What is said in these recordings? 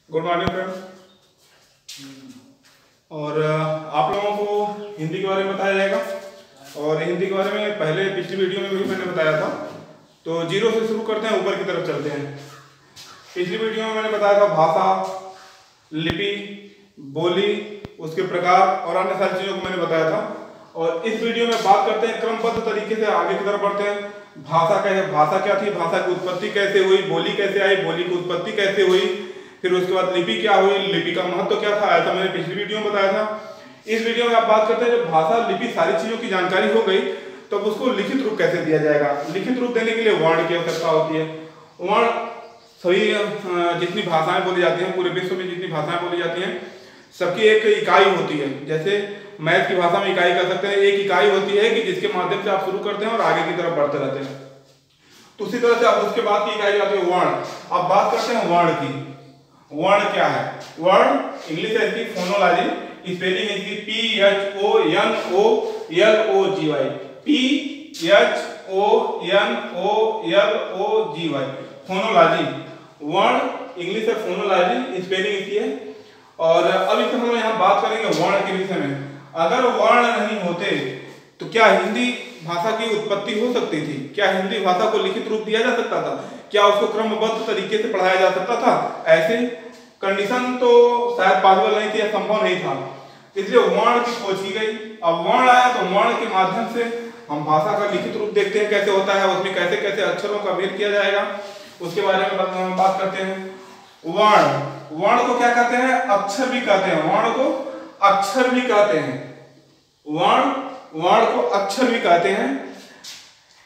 Good morning friends. और आप लोगों को हिंदी के बारे में बताया जाएगा। और हिंदी के बारे में पहले पिछली वीडियो में भी मैंने बताया था, तो जीरो से शुरू करते हैं, ऊपर की तरफ चलते हैं। पिछली वीडियो में मैंने बताया था भाषा, लिपि, बोली, उसके प्रकार और अन्य सारी चीज़ों को मैंने बताया था। और इस वीडियो में बात करते हैं, क्रमबद्ध तरीके से आगे की तरफ बढ़ते हैं। भाषा क्या थी, भाषा की उत्पत्ति कैसे हुई, बोली कैसे आई, बोली की उत्पत्ति कैसे हुई, फिर उसके बाद लिपि क्या हुई, लिपि का महत्व क्या था, ऐसा मैंने पिछली वीडियो में बताया था। इस वीडियो में आप बात करते हैं, जब भाषा, लिपि, सारी चीजों की जानकारी हो गई तो उसको लिखित रूप कैसे दिया जाएगा। लिखित रूप देने के लिए वर्ण की आवश्यकता होती है। वर्ण सभी जितनी भाषाएं बोली जाती हैं, पूरे विश्व में जितनी भाषाएं बोली जाती हैं, सबकी एक इकाई होती है। जैसे मैथ की भाषा में इकाई कर सकते हैं, एक इकाई होती है कि जिसके माध्यम से आप शुरू करते हैं और आगे की तरफ बढ़ते रहते हैं। तो उसी तरह से आप उसके बाद की इकाई आती है वर्ण। अब बात करते हैं वर्ण की। वर्ण क्या है? वर्ण इंग्लिश है इसकी फोनोलॉजी, स्पेलिंग है इसकी PHONOLOGY, PHONOLOGY, फोनोलॉजी। वर्ण इंग्लिश है फोनोलॉजी, स्पेलिंग इसकी है। और अब इस हम यहाँ बात करेंगे वर्ण के विषय में। अगर वर्ण नहीं होते तो क्या हिंदी भाषा की उत्पत्ति हो सकती थी? क्या हिंदी भाषा को लिखित रूप दिया जा सकता था? क्या उसको क्रमबद्ध तरीके से पढ़ाया जा सकता था? ऐसे कंडीशन तो शायद पॉसिबल नहीं थी या संभव नहीं था, इसलिए वर्ण की खोज की गई। अब वर्ण आया तो वर्ण के माध्यम से हम भाषा का लिखित रूप देखते हैं कैसे होता है, उसमें कैसे कैसे अक्षरों का भेद किया जाएगा, उसके बारे में बात करते हैं। वर्ण को क्या कहते हैं? अक्षर भी कहते हैं। वर्ण को अक्षर भी कहते हैं। वर्ण को अक्षर भी कहते हैं।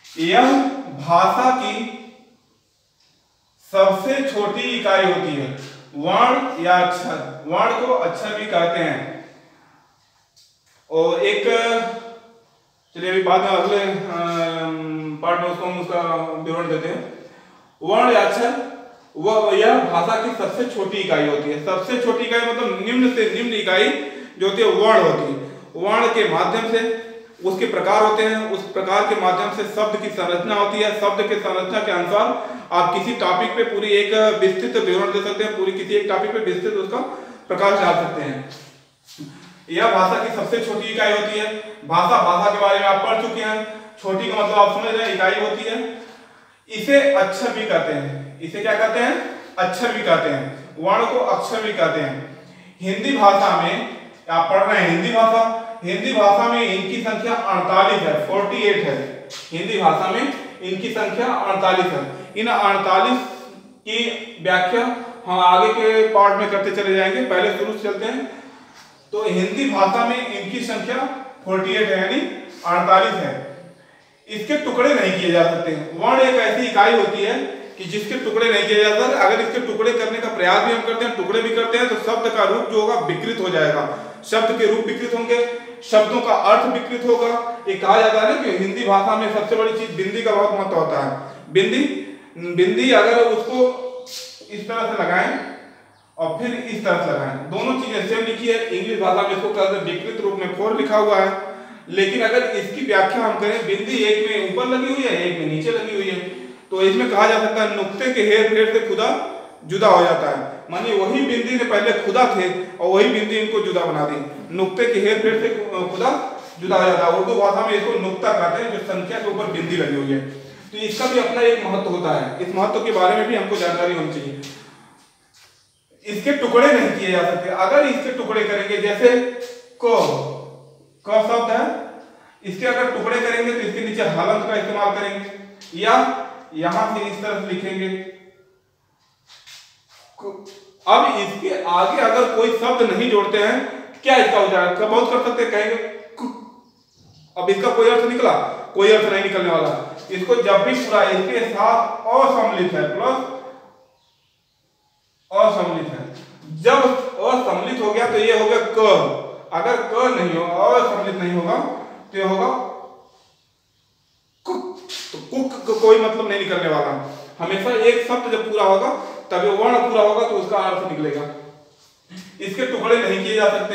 यह भाषा की सबसे छोटी इकाई होती है। वर्ण या अक्षर, वर्ण को अक्षर भी कहते हैं। और एक चलिए अभी बाद में अगले पार्ट में उसको हम उसका विवरण देते हैं। वर्ण या अक्षर यह भाषा की सबसे छोटी इकाई होती है। सबसे छोटी इकाई मतलब निम्न से निम्न इकाई जो होती है वर्ण होती है। वर्ण के माध्यम से उसके प्रकार होते हैं, उस प्रकार के माध्यम से शब्द की संरचना होती है। शब्द के संरचना के अनुसार आप किसी टॉपिक पे पूरी एक विस्तृत विवरण दे सकते हैं, पूरी किसी एक टॉपिक पे विस्तृत उसका प्रकाश डाल सकते हैं। यह भाषा की सबसे छोटी इकाई होती है। भाषा के बारे में आप पढ़ चुके हैं। छोटी का मतलब आप समझ रहे हैं, इकाई होती है। इसे अक्षर भी कहते हैं। इसे क्या कहते हैं? अक्षर भी कहते हैं। वर्ण को अक्षर भी कहते हैं। हिंदी भाषा में आप पढ़ रहे हैं, हिंदी भाषा में इनकी संख्या 48 है, 48 है। हिंदी भाषा में इनकी संख्या 48 है। इन 48 की व्याख्या हम आगे के पार्ट में करते चले जाएंगे, पहले शुरू से चलते हैं। तो हिंदी भाषा में इनकी संख्या 48 है, यानी 48 है। इसके टुकड़े नहीं किए जा सकते। वर्ण एक ऐसी इकाई होती है कि जिसके टुकड़े नहीं किए जा सकते। अगर इसके टुकड़े करने का प्रयास भी हम करते हैं, टुकड़े भी करते हैं, तो शब्द का रूप जो होगा विकृत हो जाएगा। शब्द के रूप विकृत होंगे, शब्दों का अर्थ विकृत होगा। ये कहा जाता है ना कि हिंदी भाषा में सबसे बड़ी चीज बिंदी का बहुत महत्व होता है। बिंदी अगर उसको इस तरह से लगाएं और फिर इस तरह से लगाएं, दोनों चीजें सेम लिखी है। इंग्लिश भाषा में इसको कहते हैं विकृत रूप में 4 लिखा हुआ है। लेकिन अगर इसकी व्याख्या हम करें, बिंदी एक में ऊपर लगी हुई है, एक में नीचे लगी हुई है, तो इसमें कहा जा सकता है नुक्ते के हेर फेर से खुदा जुदा हो जाता है। मानिए वही बिंदी ने पहले खुदा थे और वही बिंदी इनको जुदा बना दी। नुक्ते के हेर फेर से खुदा जुदा हो जाता है। उर्दू भाषा में इसको नुक्ता कहते हैं, जो संख्या के ऊपर बिंदी लगी हुई है। तो इसका भी अपना एक महत्व होता है। इस महत्व के बारे में भी हमको जानकारी होनी चाहिए। इसके टुकड़े नहीं किए जा सकते। अगर इसके टुकड़े करेंगे, जैसे क शब्द है, इसके अगर टुकड़े करेंगे तो इसके नीचे हलंत का इस्तेमाल करेंगे, या यहां से इस तरह लिखेंगे। अब इसके आगे अगर कोई शब्द नहीं जोड़ते हैं, क्या इसका उच्चारण बहुत कर सकते हैं, कहेंगे अब इसका कोई अर्थ निकला? कोई अर्थ नहीं निकलने वाला। इसको जब भी पूरा इसके साथ असम्मिलित है, प्लस असम्मिलित है, जब असम्मिलित हो गया तो ये हो गया क। अगर क नहीं हो, असम्मिलित नहीं होगा तो ये होगा कुक। तो कुक को कोई मतलब नहीं निकलने वाला। हमेशा एक शब्द जब पूरा होगा तब ये वर्ण पूरा होगा तो उसका अर्थ निकलेगा। इसके टुकड़े नहीं किए जा सकते।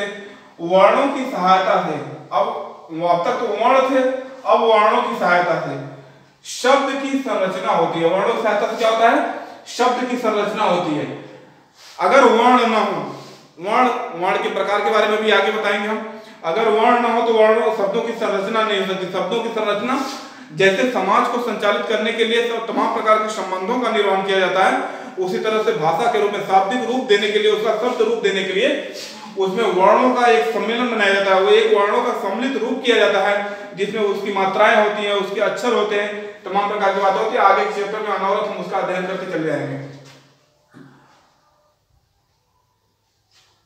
वर्णों की सहायता से, अब तक तो वर्ण थे, अब वर्णों की सहायता से शब्द की संरचना होती है। वर्णों की सहायता से क्या होता है? शब्द की संरचना होती है। अगर वर्ण न हो, वर्ण के प्रकार के बारे में भी आगे बताएंगे हम। अगर वर्ण न हो तो वर्णों शब्दों की संरचना नहीं हो सकती। शब्दों की संरचना जैसे समाज को संचालित करने के लिए तमाम प्रकार के संबंधों का निर्माण किया जाता है, उसी तरह से भाषा के रूप में शाब्दिक रूप देने के लिए, उसका शब्द रूप देने के लिए उसमें वर्णों का एक सम्मेलन बनाया जाता है। वो एक वर्णों का सम्मिलित रूप किया जाता है जिसमें उसकी मात्राएं होती हैं, उसके अक्षर होते हैं, तमाम प्रकार की बातें होती है। आगे के चैप्टर में अनवरत हम उसका अध्ययन करते चले जाएंगे।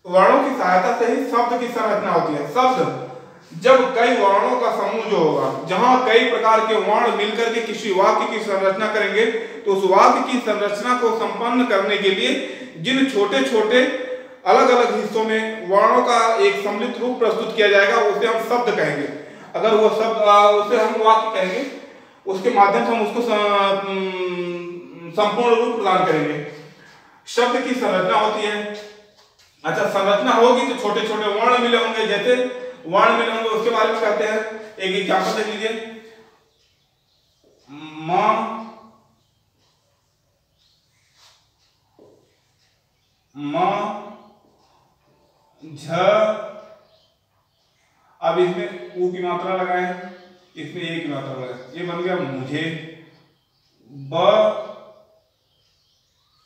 वर्णों की सहायता से ही शब्द की संरचना होती है। शब्द जब कई वर्णों का समूह जो होगा, जहां कई प्रकार के वर्ण मिलकर के किसी वाक्य की संरचना करेंगे, तो उस वाक्य की संरचना को संपन्न करने के लिए जिन छोटे छोटे अलग अलग हिस्सों में वर्णों का एक सम्मिलित रूप प्रस्तुत किया जाएगा, उसे हम शब्द कहेंगे। अगर वो शब्द उसे हम वाक्य कहेंगे, उसके माध्यम से हम उसको संपूर्ण रूप प्रदान करेंगे। शब्द की संरचना होती है। अच्छा, संरचना होगी तो छोटे छोटे वर्ण मिले होंगे। जैसे वर्ण मिले होंगे उसके बारे में कहते हैं, एक एग्जाम्पल देख लीजिए। म, झ, अब इसमें ऊ की मात्रा लगाएं, इसमें ए की मात्रा लगाएं, ये बन गया मुझे। ब,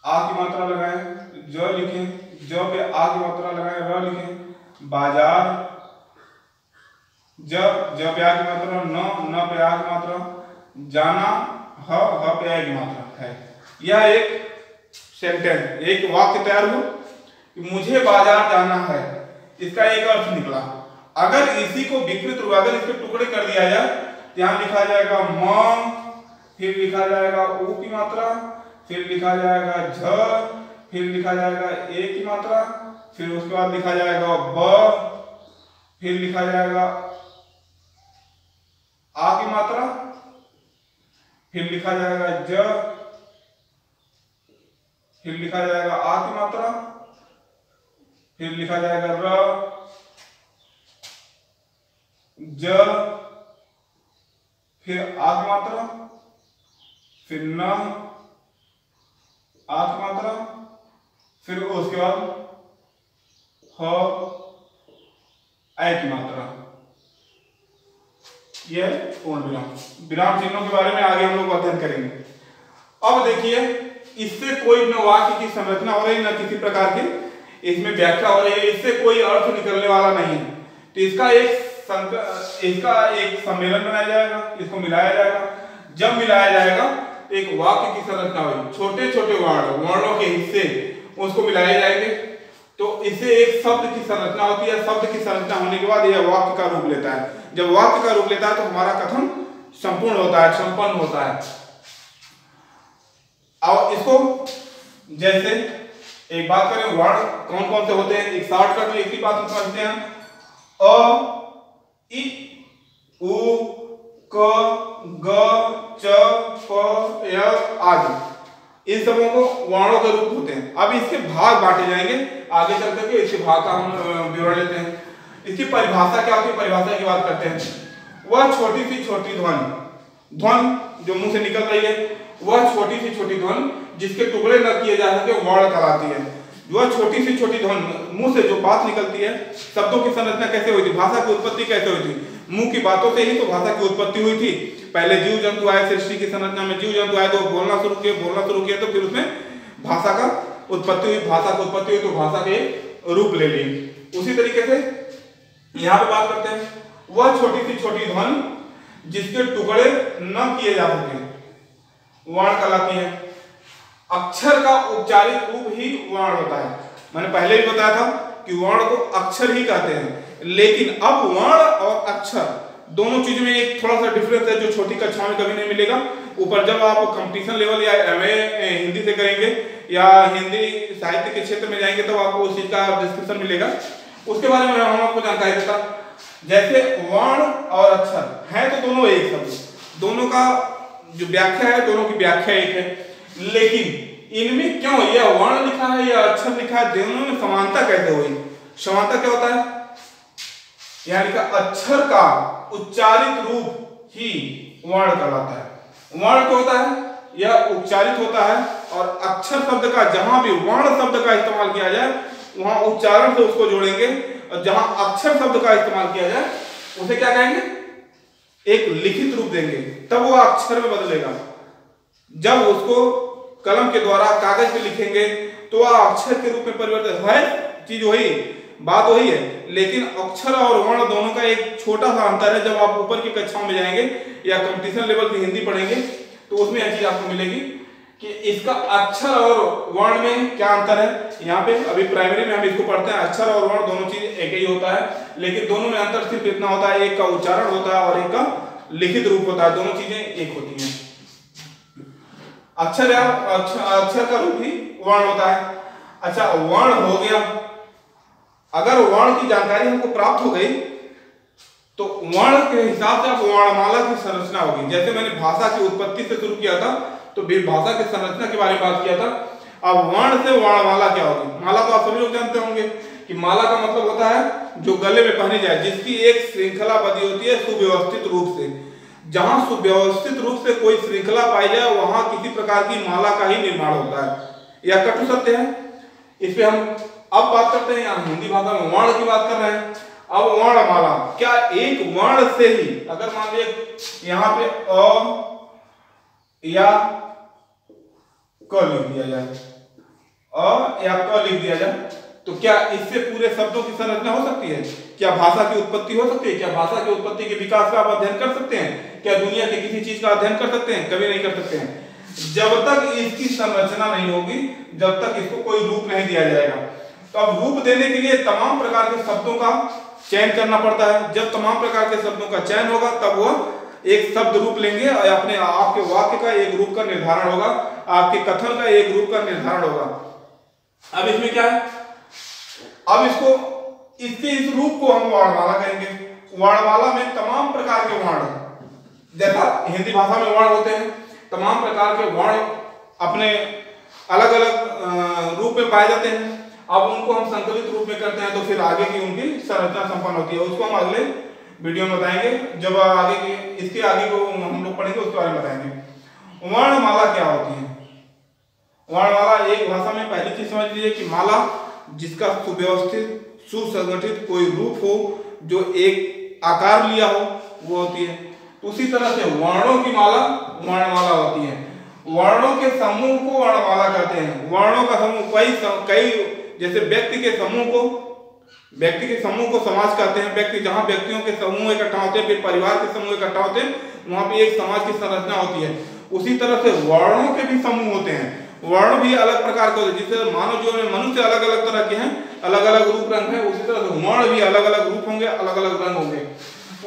आ की मात्रा लगाएं, ज लिखें, ज पे आ की मात्रा लगाएं, र लिखें। बाजार, जब पे आ की मात्रा, न पे आ की मात्रा, जाना, ह पे आ की मात्रा है। यह एक सेंटेंस, एक वाक्य तैयार हुआ कि मुझे बाजार जाना है, इसका एक अर्थ निकला। अगर इसी को विकृत रूप, अगर इसके टुकड़े कर दिया जाए, यहां लिखा जाएगा म, फिर लिखा जाएगा ऊ की मात्रा, फिर लिखा जाएगा झ, फिर लिखा जाएगा ए की मात्रा, फिर उसके बाद लिखा जाएगा ब, फिर लिखा जाएगा आ की मात्रा, फिर लिखा जाएगा ज, फिर लिखा जाएगा आ की मात्रा, फिर लिखा जाएगा र, ज, फिर आ की मात्रा, फिर न, आ की मात्रा, फिर उसके बाद ह, ए की मात्रा। यह पूर्ण विराम। विराम चिन्हों के बारे में आगे हम लोग अध्ययन करेंगे। अब देखिए, इससे कोई न वाक्य की संरचना हो रही, न किसी प्रकार की इसमें व्याख्या हो रही है, इससे कोई अर्थ निकलने वाला नहीं है। तो इसका एक सम्मेलन बनाया जाएगा, इसको मिलाया जाएगा। जब मिलाया जाएगा एक वाक्य की संरचना होगी। छोटे छोटे वर्णों के हिस्से उसको मिलाए जाएंगे, तो इससे एक शब्द की संरचना होती है। शब्द की संरचना होने के बाद यह वाक्य का रूप लेता है। जब वाक्य का रूप लेता है तो हमारा कथन संपूर्ण होता है, संपन्न होता है। और इसको जैसे एक बात करें, वर्ण कौन कौन से होते हैं, एक शॉर्टकट में एक ही बात समझते हैं। अ, इ, उ, क, ग, च, प, य आदि, इन सबों को वर्णों के रूप होते हैं। अब इसके भाग बांटे जाएंगे, आगे चल करके इसके भाग का हम विवरण लेते हैं। इसकी परिभाषा क्या होती है, परिभाषा की बात करते हैं। वह छोटी सी छोटी ध्वनि जो मुंह से निकल रही है, वह छोटी सी छोटी ध्वनि जिसके टुकड़े न किए जा सके वर्ण कहलाती है। वह छोटी सी छोटी ध्वनि मुंह से जो बात निकलती है। शब्दों की संरचना कैसे हुई थी, भाषा की उत्पत्ति कैसे हुई थी, मुंह की बातों से ही तो भाषा की उत्पत्ति हुई थी। पहले जीव जंतु आए, सृष्टि की संरचना में जीव जंतु आए तो बोलना शुरू किए तो फिर उसमें भाषा का उत्पत्ति हुई। भाषा की उत्पत्ति हुई तो भाषा के रूप ले ली। उसी तरीके से यहाँ पे बात करते हैं, वह छोटी सी छोटी ध्वनि जिसके टुकड़े न किए जा सके वर्ण कहलाती है। अक्षर का उच्चारित रूप ही वर्ण होता है। मैंने पहले भी बताया था कि वर्ण को अक्षर ही कहते हैं, लेकिन अब वर्ण और अक्षर दोनों चीज में एक थोड़ा सा डिफरेंस है जो छोटी कक्षा में कभी नहीं मिलेगा। ऊपर जब आप कंपटीशन लेवल या एमए हिंदी से करेंगे या हिंदी साहित्य के क्षेत्र में जाएंगे तो आपको उस चीज का डिस्क्रिप्शन मिलेगा, उसके बारे में हम आपको जानकारी देता। जैसे वर्ण और अक्षर है तो दोनों एक शब्द, दोनों का जो व्याख्या है दोनों की व्याख्या एक है, लेकिन इनमें क्यों यह वर्ण लिखा है या अक्षर लिखा है, दोनों में समानता कैसे हुई? समानता क्या होता है, यानी कि अक्षर का उच्चारित रूप ही वर्ण कहलाता है। वर्ण क्या होता है, यह उच्चारित होता है, और अक्षर शब्द का जहां भी वर्ण शब्द का इस्तेमाल किया जाए वहां उच्चारण से उसको जोड़ेंगे, और जहां अक्षर शब्द का इस्तेमाल किया जाए उसे क्या कहेंगे, एक लिखित रूप देंगे, तब वो अक्षर में बदलेगा। जब उसको कलम के द्वारा कागज पे लिखेंगे तो वह अक्षर के रूप में परिवर्तित है, चीज वही, बात वही है, लेकिन अक्षर और वर्ण दोनों का एक छोटा सा अंतर है। जब आप ऊपर की कक्षाओं में जाएंगे या कंपटीशन लेवल की हिंदी पढ़ेंगे तो उसमें यह चीज आपको मिलेगी कि इसका अक्षर और वर्ण में क्या अंतर है। यहाँ पे अभी प्राइमरी में हम इसको पढ़ते हैं, अक्षर और वर्ण दोनों चीज एक ही होता है, लेकिन दोनों में अंतर सिर्फ इतना होता है, एक का उच्चारण होता है और एक का लिखित रूप होता है, दोनों चीजें एक होती हैं। अक्षर या अक्षर का रूप ही वर्ण होता है। अच्छा, वर्ण हो गया, अगर वर्ण की जानकारी हमको प्राप्त हो गई तो वर्ण के हिसाब से अब वर्णमाला की संरचना होगी। जैसे मैंने भाषा की उत्पत्ति से शुरू किया था तो भाषा की संरचना के बारे में बात किया था, अब वर्ण से वर्णमाला क्या होगी। माला तो आप सभी लोग जानते होंगे कि माला का मतलब होता है जो गले में पहनी जाए, जिसकी एक श्रृंखला बनी होती है सुव्यवस्थित रूप से। जहां सुव्यवस्थित रूप से कोई श्रृंखला पाई जाए वहां किसी प्रकार की माला का ही निर्माण होता है। यह कटु सत्य है। इस पे हम अब बात करते हैं, यहाँ हिंदी भाषा में वर्ण की बात कर रहे हैं। अब वर्णमाला, क्या एक वर्ण से ही, अगर मान लीजिए यहाँ पे अ या क लिख दिया जाए, अ या क लिख दिया जाए, तो क्या इससे पूरे शब्दों की संरचना हो सकती है? क्या भाषा की उत्पत्ति हो सकती है? क्या भाषा की उत्पत्ति के विकास का आप अध्ययन कर सकते हैं? क्या दुनिया की किसी चीज का अध्ययन कर सकते हैं? कभी नहीं कर सकते हैं। जब तक इसकी संरचना नहीं होगी, जब तक इसको कोई रूप नहीं दिया जाएगा। तो अब रूप देने के लिए तमाम प्रकार के शब्दों का चयन करना पड़ता है। जब तमाम प्रकार के शब्दों का चयन होगा तब वह एक शब्द रूप लेंगे और अपने आपके वाक्य का एक रूप का निर्धारण होगा, आपके कथन का एक रूप का निर्धारण होगा। अब इसमें क्या है, अब इसके इस रूप को हम वर्णमाला कहेंगे। वर्णमाला में तमाम प्रकार के वर्ण, जैसा हिंदी भाषा में वर्ण होते हैं, तमाम प्रकार के वर्ण अपने अलग अलग रूप में पाए जाते हैं। अब उनको हम संकलित रूप में करते हैं तो फिर आगे की उनकी संरचना संपन्न होती है। उसको हम अगले वीडियो में बताएंगे, जब आगे की इसके आगे को हम लोग पढ़ेंगे उसके बारे में बताएंगे। वर्णमाला क्या होती है? वर्णमाला एक भाषा में पहली चीज समझ लीजिए कि माला जिसका सुव्यवस्थित सुसंगठित कोई रूप हो, जो एक आकार लिया हो, वो होती है। उसी तरह से वर्णों की माला वर्णमाला होती है। वर्णों के समूह को वर्णमाला कहते हैं। वर्णों का समूह कई जैसे व्यक्ति के समूह को समाज कहते हैं। व्यक्ति, जहां व्यक्तियों के समूह इकट्ठा होते हैं, फिर परिवार के समूह इकट्ठा होते हैं, वहां पे एक समाज की संरचना होती है। उसी तरह से वर्णों के भी समूह होते हैं। वर्ण भी अलग प्रकार के होते हैं। जिससे मानव जीवन में मनुष्य अलग अलग तरह के हैं, अलग अलग रूप रंग है, उसी तरह से वर्ण भी अलग अलग रूप होंगे, अलग अलग रंग होंगे।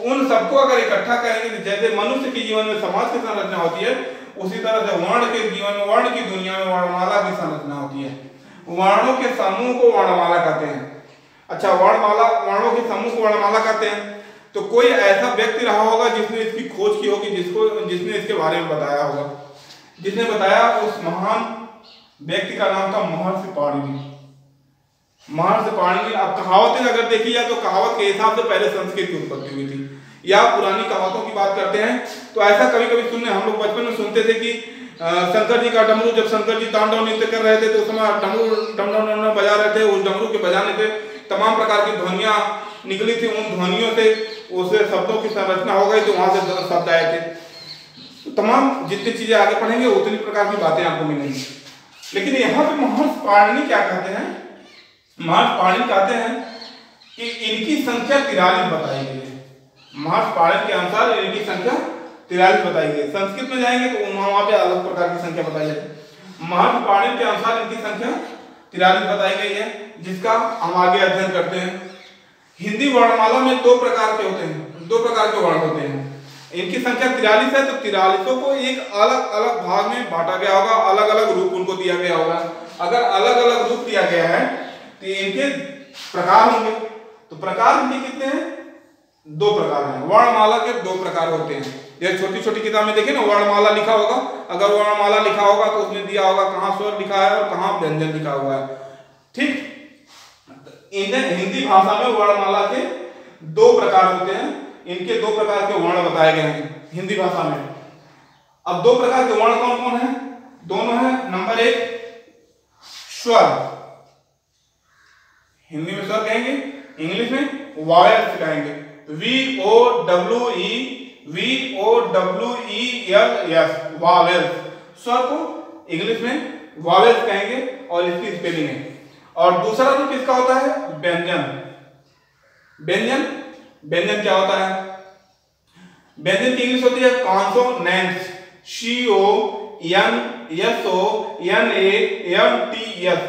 उन सबको अगर इकट्ठा करेंगे, जैसे मनुष्य के जीवन में समाज की संरचना होती है, उसी तरह से वर्ण के जीवन में, वर्ण की दुनिया में वर्णमाला की संरचना होती है। वर्णों के समूह को वर्णमाला कहते हैं। अच्छा, वर्णों के समूह को वर्णमाला कहते हैं। तो कोई ऐसा व्यक्ति रहा होगा जिसने इसकी खोज की होगी, जिसने इसके बारे में बताया होगा। जिसने बताया उस महान व्यक्ति का नाम था महर्षि पाणिनि। महर्षि पाणिनि। अब कहावतें अगर देखी जाए तो कहावत के हिसाब से पहले संस्कृत की उत्पत्ति हुई थी, या पुरानी कहावतों की बात करते हैं तो ऐसा कभी कभी सुनने हम लोग बचपन में सुनते थे कि शंकर जी का डमरू, जब शंकर जी तांडव नृत्य कर रहे थे तो उस समय डमरू बजा रहे थे। उस डमरू के बजाने से तमाम प्रकार की ध्वनियां निकली थी। उन ध्वनियों से उसे शब्दों की संरचना हो गई, तो वहां से शब्द आए थे। तो तमाम जितनी चीजें आगे पढ़ेंगे उतनी प्रकार की बातें आपको मिलेंगी। लेकिन यहाँ पे महर्षि पाणिनि क्या कहते हैं? महर्षि पाणिनि कहते हैं कि इनकी संख्या 43 बताई गई है। महर्षि पाणिनि के अनुसार इनकी संख्या 43 बताई गई है। संस्कृत में जाएंगे तो वहां पे अलग प्रकार की संख्या बताई जाती है। महर्षि पाणिनि के अनुसार इनकी संख्या 43 बताई गई है, जिसका हम आगे अध्ययन करते हैं। हिंदी वर्णमाला में दो प्रकार के होते हैं, दो प्रकार के वर्ण होते हैं। इनकी संख्या 43 है, तो 43 को एक अलग अलग भाग में बांटा गया होगा, अलग अलग रूप उनको दिया गया होगा। अगर अलग अलग रूप दिया गया है तो इनके प्रकार होंगे। तो प्रकार इनके कितने हैं? दो प्रकार हैं। वर्णमाला के दो प्रकार होते हैं। ये छोटी छोटी किताब में देखिए ना, वर्णमाला लिखा होगा। अगर वर्णमाला लिखा होगा तो उसमें दिया होगा कहाँ स्वर लिखा है और कहाँ व्यंजन लिखा हुआ है। ठीक, इन्हें हिंदी भाषा में वर्णमाला के दो प्रकार होते हैं। इनके दो प्रकार के वर्ण बताए गए हैं हिंदी भाषा में। अब दो प्रकार के वर्ण कौन कौन है? दोनों है। नंबर एक स्वर, हिंदी में स्वर कहेंगे, इंग्लिश में वॉवेल्स कहेंगे। VOWELS, vowels. स्वर को इंग्लिश में वॉवेल्स कहेंगे और इसकी स्पेलिंग है। और दूसरा रूप इसका होता है व्यंजन। व्यंजन, व्यंजन क्या होता है? व्यंजन की इंग्लिश होती है कॉन्सोनेंट्स, CONSONANTS,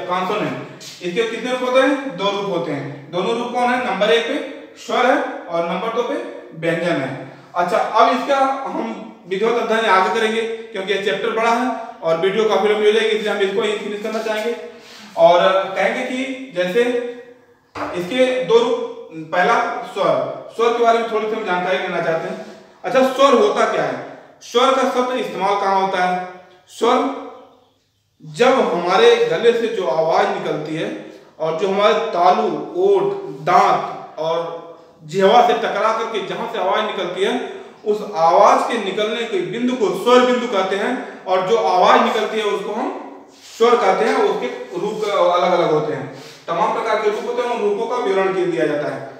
कॉन्सोनेंट। इसके कितने रूप होते हैं? दो रूप होते हैं। दोनों रूप कौन है? नंबर एक पे स्वर है और नंबर दो पे व्यंजन है। अच्छा, अब इसका हम विधिवत अध्ययन आगे करेंगे क्योंकि ये चैप्टर बड़ा है और वीडियो काफी लंबी हो जाएगी, इसलिए हम इसको ही फिनिश करना चाहेंगे और कहेंगे कि जैसे इसके दो रूप, पहला स्वर, स्वर के बारे में थोड़ी सी हम जानकारी लेना चाहते हैं। अच्छा, स्वर होता क्या है? स्वर का शब्द इस्तेमाल कहाँ होता है? स्वर जब हमारे गले से जो आवाज निकलती है और जो हमारे तालू, ओठ, दांत और जिह्वा से टकरा करके जहां से आवाज निकलती है, उस आवाज के निकलने के बिंदु को स्वर बिंदु कहते हैं और जो आवाज निकलती है उसको हम स्वर कहते हैं। उसके रूप अलग अलग होते हैं, तमाम प्रकार के रूप होते हैं, उन रूपों का विवरण दिया जाता है।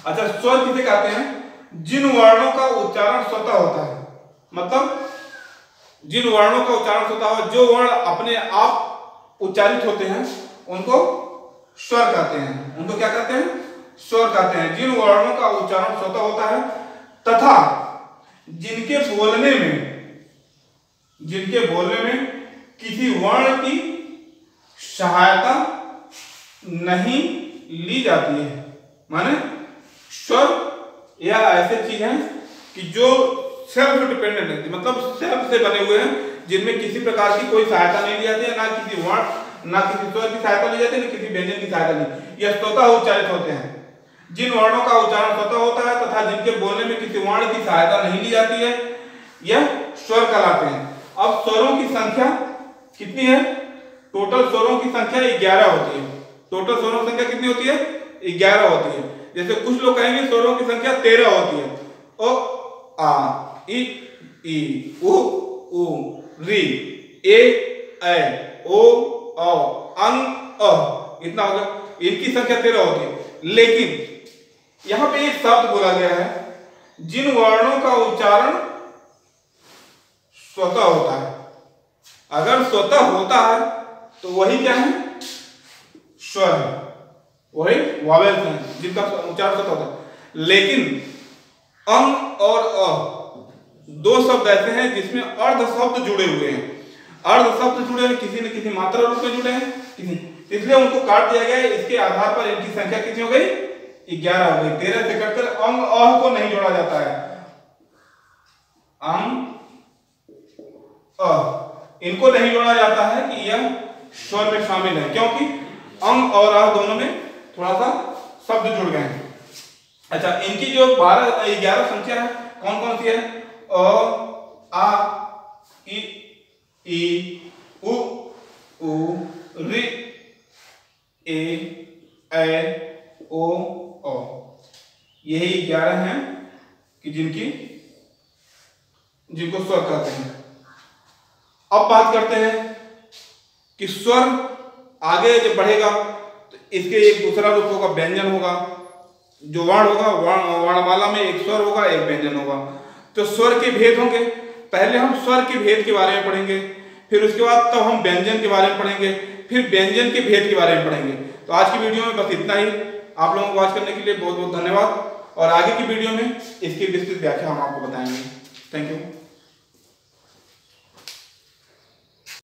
अच्छा, स्वर किसे कहते हैं? जिन वर्णों का उच्चारण स्वतः होता है, मतलब जिन वर्णों का उच्चारण स्वतः हो, जो वर्ण अपने आप उच्चारित होते हैं उनको स्वर कहते हैं। उनको क्या कहते हैं? स्वर कहते हैं। जिन वर्णों का उच्चारण स्वतः होता है तथा जिनके बोलने में किसी वर्ण की सहायता नहीं ली जाती है। माने स्वर या ऐसे चीज है कि जो सेल्फ डिपेंडेंट है, मतलब सेल्फ से बने हुए हैं, जिनमें किसी प्रकार की कोई सहायता नहीं ली जाती है, ना किसी वर्ण, ना किसी स्वर की सहायता ली जाती है, ना किसी व्यंजन की सहायता ली। यह स्वतः उच्चारित होते हैं। जिन वर्णों का उच्चारण स्वतः होता है तथा जिनके बोलने में किसी वर्ण की सहायता नहीं ली जाती है, यह स्वर कहलाते हैं। अब स्वरों की संख्या कितनी है? टोटल स्वरों की संख्या 11 होती है। टोटल स्वरों की संख्या कितनी होती है? 11 होती है। जैसे कुछ लोग कहेंगे स्वरों की संख्या 13 होती है। ओ, आ, इ, उ, री, ए, ऐ, ओ, औ, अंग, अ, इतना होगा। इनकी संख्या 13 होती है। लेकिन यहां पे एक शब्द बोला गया है, जिन वर्णों का उच्चारण स्वतः होता है। अगर स्वतः होता है तो वही क्या है? स्वर है, वही वॉवेल्स हैं जिनका उच्चारण स्वतः होता है। लेकिन अंग और अ दो शब्द ऐसे हैं जिसमें अर्ध शब्द जुड़े हुए हैं। अर्ध शब्द जुड़े हैं, किसी न किसी मात्रा रूप में जुड़े हैं, इसलिए उनको काट दिया गया है। इसके आधार पर इनकी संख्या कितनी हो गई? 11 हो गई। 13 से कटकर अंग अह को नहीं जोड़ा जाता है। अंग अह इनको नहीं जोड़ा जाता है कि यह स्वर में शामिल है, क्योंकि अंग और अह दोनों में थोड़ा सा शब्द जुड़ गए हैं। अच्छा, इनकी जो 11 संख्या है कौन कौन सी है? अ, आ, इ, उ, ऋ, ए, ऐ, ओ, औ। यही 11 हैं कि जिनको स्वर कहते हैं। अब बात करते हैं कि स्वर आगे जब बढ़ेगा तो इसके एक दूसरा रूप होगा, व्यंजन होगा। जो वर्ण होगा, वर्णमाला में एक स्वर होगा, एक व्यंजन होगा। तो स्वर के भेद होंगे। पहले हम स्वर के भेद के बारे में पढ़ेंगे, फिर उसके बाद तब हम व्यंजन के बारे में पढ़ेंगे, फिर व्यंजन के भेद के बारे में पढ़ेंगे। तो आज की वीडियो में बस इतना ही। आप लोगों को वॉच करने के लिए बहुत बहुत धन्यवाद और आगे की वीडियो में इसकी विस्तृत व्याख्या हम आपको बताएंगे। Thank you.